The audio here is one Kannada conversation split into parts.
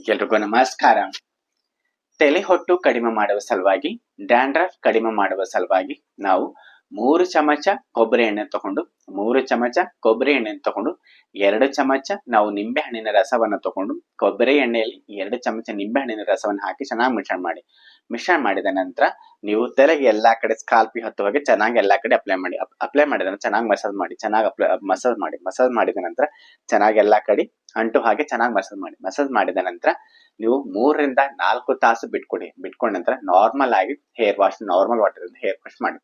ಎಲ್ರಿಗೂ ನಮಸ್ಕಾರ. ತಲೆ ಹೊಟ್ಟು ಕಡಿಮೆ ಮಾಡುವ ಸಲುವಾಗಿ, ಡ್ಯಾಂಡ್ರಫ್ ಕಡಿಮೆ ಮಾಡುವ ಸಲುವಾಗಿ ನಾವು 3 ಚಮಚ ಕೊಬ್ಬರಿ ಎಣ್ಣೆ ತಗೊಂಡು 2 ಚಮಚ ನಾವು ನಿಂಬೆ ಹಣ್ಣಿನ ರಸವನ್ನು ತಗೊಂಡು ಕೊಬ್ಬರಿ ಎಣ್ಣೆಯಲ್ಲಿ 2 ಚಮಚ ನಿಂಬೆ ಹಣ್ಣಿನ ರಸವನ್ನು ಹಾಕಿ ಚೆನ್ನಾಗಿ ಮಿಶ್ರಣ ಮಾಡಿದ ನಂತರ ನೀವು ತಲೆಗೆ ಎಲ್ಲಾ ಕಡೆ ಸ್ಕಾಲ್ಪಿ ಹತ್ತುವ ಹಾಗೆ ಚೆನ್ನಾಗಿ ಎಲ್ಲಾ ಕಡೆ ಅಪ್ಲೈ ಮಾಡಿದ ಚೆನ್ನಾಗಿ ಮಸಾಜ್ ಮಾಡಿದ ನಂತರ ಚೆನ್ನಾಗಿ ಎಲ್ಲಾ ಕಡೆ ಅಂಟು ಹಾಗೆ ಚೆನ್ನಾಗಿ ಮಸಾಜ್ ಮಾಡಿದ ನಂತರ ನೀವು 3 ರಿಂದ 4 ತಾಸು ಬಿಟ್ಕೊಂಡ ನಂತರ ನಾರ್ಮಲ್ ಆಗಿ ನಾರ್ಮಲ್ ವಾಟರ್ ಇಂದ ಹೇರ್ ವಾಶ್ ಮಾಡಿ.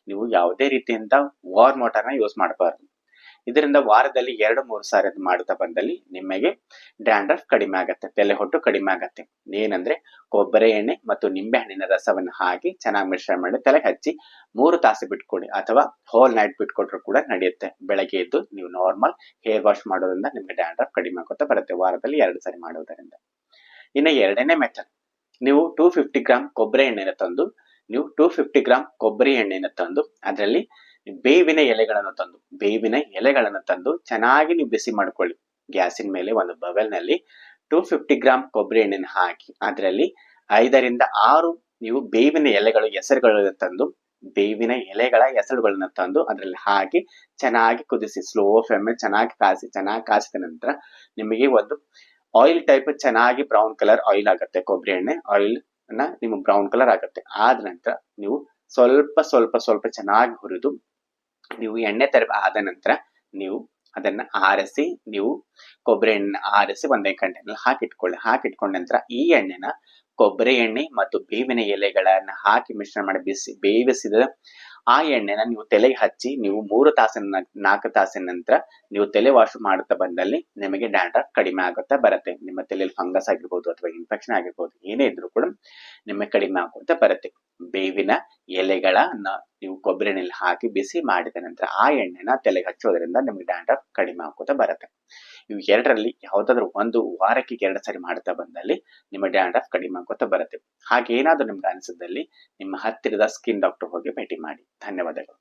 ನೀವು ಯಾವುದೇ ರೀತಿಯಿಂದ ವಾರ್ಮ್ ವಾಟರ್ ನ ಯೂಸ್ ಮಾಡಬಾರದು. ಇದರಿಂದ ವಾರದಲ್ಲಿ 2-3 ಸಾರಿ ಮಾಡುತ್ತಾ ಬಂದಲ್ಲಿ ನಿಮಗೆ ಡ್ಯಾಂಡ್ರಫ್ ಕಡಿಮೆ ಆಗತ್ತೆ, ತಲೆ ಹೊಟ್ಟು ಕಡಿಮೆ ಆಗತ್ತೆ. ಏನಂದ್ರೆ ಕೊಬ್ಬರಿ ಎಣ್ಣೆ ಮತ್ತು ನಿಂಬೆ ಹಣ್ಣಿನ ರಸವನ್ನು ಹಾಕಿ ಚೆನ್ನಾಗಿ ಮಿಶ್ರಣ ಮಾಡಿ ತಲೆಗೆ ಹಚ್ಚಿ 3 ತಾಸು ಬಿಟ್ಕೊಡಿ, ಅಥವಾ ಹೋಲ್ ನೈಟ್ ಬಿಟ್ಕೊಟ್ರು ಕೂಡ ನಡೆಯುತ್ತೆ. ಬೆಳಗ್ಗೆ ಎದ್ದು ನೀವು ನಾರ್ಮಲ್ ಹೇರ್ ವಾಶ್ ಮಾಡೋದ್ರಿಂದ ನಿಮ್ಗೆ ಡ್ಯಾಂಡ್ರಫ್ ಕಡಿಮೆ ಆಗುತ್ತಾ ಬರುತ್ತೆ, ವಾರದಲ್ಲಿ 2 ಸಾರಿ ಮಾಡೋದರಿಂದ. ಇನ್ನು ಎರಡನೇ ಮೆಥಡ್, ನೀವು 250 ಗ್ರಾಮ್ ಕೊಬ್ಬರಿ ಎಣ್ಣೆನ ತಂದು ಅದರಲ್ಲಿ ಬೇವಿನ ಎಲೆಗಳನ್ನು ತಂದು ಚೆನ್ನಾಗಿ ನೀವು ಬಿಸಿ ಮಾಡ್ಕೊಳ್ಳಿ. ಗ್ಯಾಸಿನ ಮೇಲೆ ಒಂದು ಬವೆಲ್ ನಲ್ಲಿ 250 ಗ್ರಾಮ್ ಕೊಬ್ಬರಿ ಎಣ್ಣೆನ ಹಾಕಿ ಅದರಲ್ಲಿ 5 ರಿಂದ 6 ನೀವು ಬೇವಿನ ಎಲೆಗಳ ಹೆಸರುಗಳನ್ನ ತಂದು ಅದರಲ್ಲಿ ಹಾಕಿ ಚೆನ್ನಾಗಿ ಕುದಿಸಿ, ಸ್ಲೋ ಫ್ಲೇಮ್ ಮೇಲೆ ಚೆನ್ನಾಗಿ ಕಾಸಿದ ನಂತರ ನಿಮಗೆ ಒಂದು ಆಯಿಲ್ ಟೈಪ್ ಚೆನ್ನಾಗಿ ಬ್ರೌನ್ ಕಲರ್ ಆಯಿಲ್ ಆಗುತ್ತೆ. ಕೊಬ್ಬರಿ ಎಣ್ಣೆ ಆಯಿಲ್ ನಿಮಗೆ ಬ್ರೌನ್ ಕಲರ್ ಆಗುತ್ತೆ. ಆದ ನಂತರ ನೀವು ಸ್ವಲ್ಪ ಚೆನ್ನಾಗಿ ಹುರಿದು ನೀವು ಎಣ್ಣೆ ಆದ ನಂತರ ನೀವು ಅದನ್ನ ಆರಿಸಿ, ನೀವು ಕೊಬ್ಬರಿ ಎಣ್ಣೆ ಆರಿಸಿ ಒಂದೇ ಕಂಟೈನರ್ ಹಾಕಿಟ್ಕೊಂಡ ನಂತರ ಈ ಎಣ್ಣೆನ ಕೊಬ್ಬರಿ ಎಣ್ಣೆ ಮತ್ತು ಬೇವಿನ ಎಲೆಗಳನ್ನ ಹಾಕಿ ಮಿಶ್ರಣ ಮಾಡಿ ಬೇಯಿಸಿದ ಆ ಎಣ್ಣೆನ ನೀವು ತಲೆಗೆ ಹಚ್ಚಿ ನೀವು 4 ತಾಸಿನ ನಂತರ ನೀವು ತಲೆ ವಾಶ್ ಮಾಡುತ್ತಾ ಬಂದಲ್ಲಿ ನಿಮಗೆ ಡ್ಯಾಂಡ್ರಫ್ ಕಡಿಮೆ ಆಗುತ್ತಾ ಬರುತ್ತೆ. ನಿಮ್ಮ ತಲೆಯಲ್ಲಿ ಫಂಗಸ್ ಆಗಿರ್ಬೋದು ಅಥವಾ ಇನ್ಫೆಕ್ಷನ್ ಆಗಿರ್ಬೋದು, ಏನೇ ಇದ್ರೂ ಕೂಡ ನಿಮಗೆ ಕಡಿಮೆ ಆಗುತ್ತಾ ಬರುತ್ತೆ. ಬೇವಿನ ಎಲೆಗಳನ್ನ ನೀವು ಕೊಬ್ಬರಿ ಎಣ್ಣೆಯಲ್ಲಿ ಹಾಕಿ ಬಿಸಿ ಮಾಡಿದ ನಂತರ ಆ ಎಣ್ಣೆನ ತಲೆಗೆ ಹಚ್ಚೋದ್ರಿಂದ ನಿಮಗೆ ಡ್ಯಾಂಡ್ರಫ್ ಕಡಿಮೆ ಆಗುತ್ತಾ ಬರುತ್ತೆ. ಇವು ಎರಡರಲ್ಲಿ ಯಾವ್ದಾದ್ರು ಒಂದು ವಾರಕ್ಕೆ 2 ಸಾರಿ ಮಾಡ್ತಾ ಬಂದಲ್ಲಿ ನಿಮ್ಮ ಡ್ಯಾಂಡ್ರಫ್ ಕಡಿಮೆ ಆಗುತ್ತಾ ಬರುತ್ತೆ. ಹಾಗೆ ಏನಾದ್ರೂ ನಿಮ್ಗೆ ಅನಿಸಿದಲ್ಲಿ ನಿಮ್ಮ ಹತ್ತಿರದ ಸ್ಕಿನ್ ಡಾಕ್ಟರ್ ಹೋಗಿ ಭೇಟಿ ಮಾಡಿ. ಧನ್ಯವಾದಗಳು.